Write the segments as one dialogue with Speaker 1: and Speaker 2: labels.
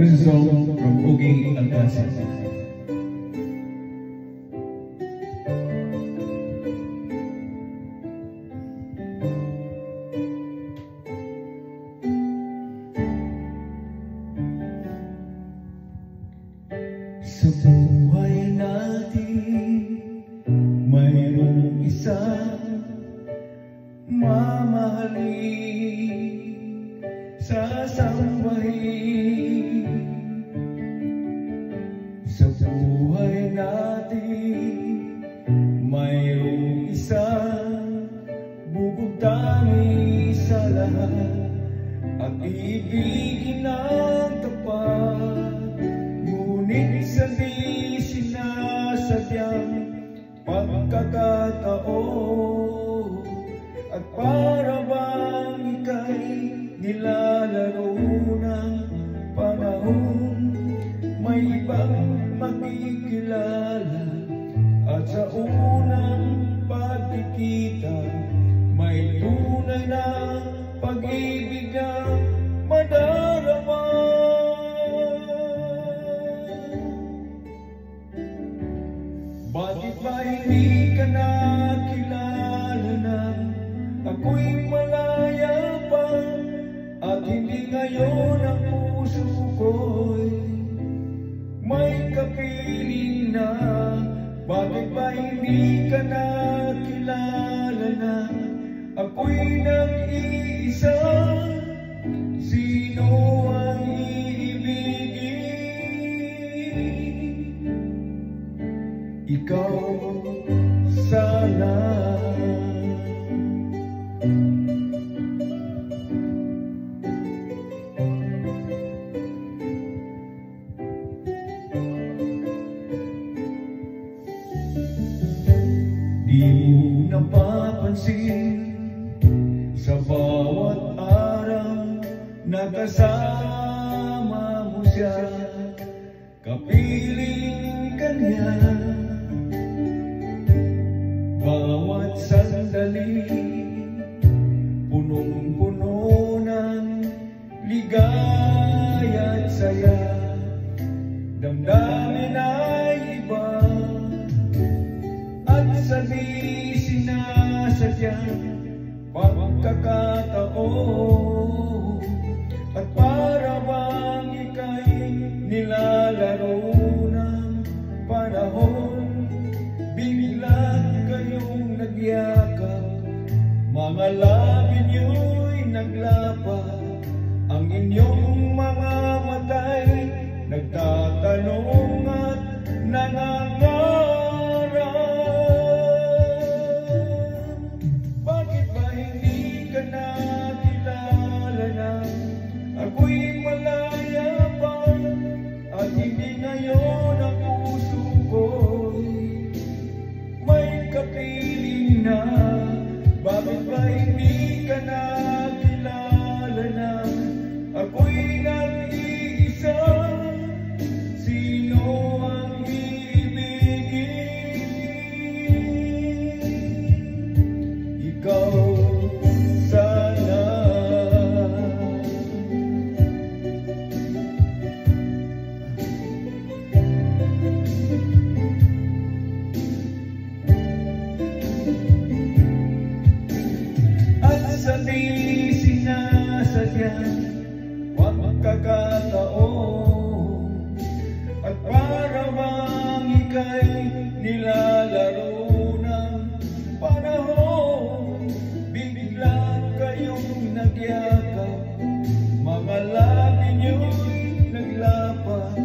Speaker 1: This is a song from Oogie Alcacid.
Speaker 2: Sa buhay natin, mayroong isang mamahalin, sasambahin. Sa buhay natin, mayroong isang bubugtani sa lahat at ibigin ng tapat. Ngunit sa di sinasadyang pagkakataon, at para bang ika'y nilalaro ng panahon, may ibang makikilala, at sa unang pagkikita may tunay na pag-ibig na madarama. Bakit ba hindi ka nakilala na ako'y malaya pa, at hindi ngayon ang puso ko'y may kapiling na? Bakit ba hindi ka nakilala na ako'y nag-iisa? Sino ang iibigin? Ikaw sana. Di mo napapansin sa bawat araw na kasama mo siya, kapiling ka niya. Bawat sandali, punong-puno ng ligaya at saya, damdamin ay iba, at sa di sinasadyang pagkakataon, at para bang ika'y nilalaro ng panahon, biglang kayong nagyakap, mga labi niyo'y naglapat, ang inyong mga mata'y nagtatanong at nangangarap. Bakit ba hindi ka nakilala na ako'y malaya pa, at hindi ngayon ang puso ko'y may kapiling na? Bakit ba hindi ka nakilala na ako'y nag-iisa? Sino ang iibigin? Ikaw sana. Sa di sinasadyang pagkakataon, at para bang ika'y nilalaro ng panahon, biglang kayong nagyakap, mga labi niyo'y naglapat,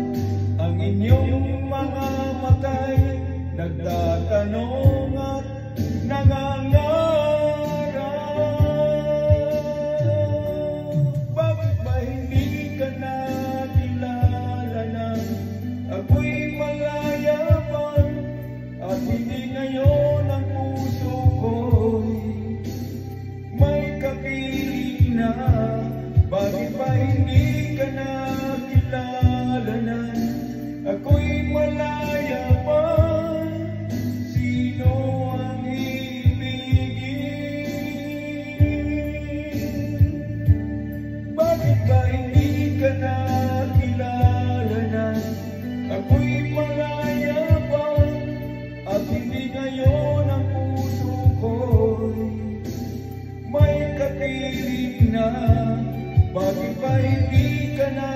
Speaker 2: ang inyong mga mata'y nagtatanong at nangangarap. Bakit ba hindi ka nakilala ngayon ang puso ko'y may kapiling na. Bakit ba hindi ka na